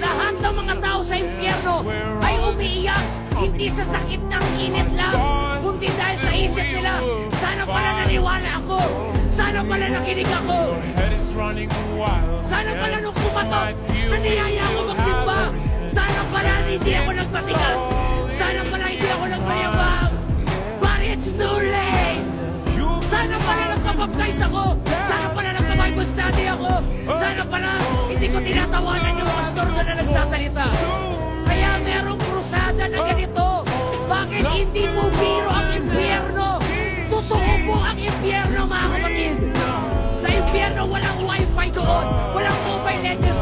Lahat ng mga tao sa impyerno ay umiiyak, hindi sa sakit ng init lang, kundi dahil sa isip nila, sana pala naniwala ako, sana pala nakinig ako, sana pala nung kumatok, naniyaya ako magsimba, sana pala hindi ako nagpatigas, sana pala hindi ako nagmayabang, but it's too late! Sana pala nagpapapguys ako, sana pala nagpabible study ako, sana pala hindi ko tinatawanan yung pastor na nagsasalita. Kaya merong krusada na ganito. Bakit hindi mo biro ang impyerno? Totoo po ang impyerno, mga kapatid. Sa impyerno walang wifi doon, walang mobile legends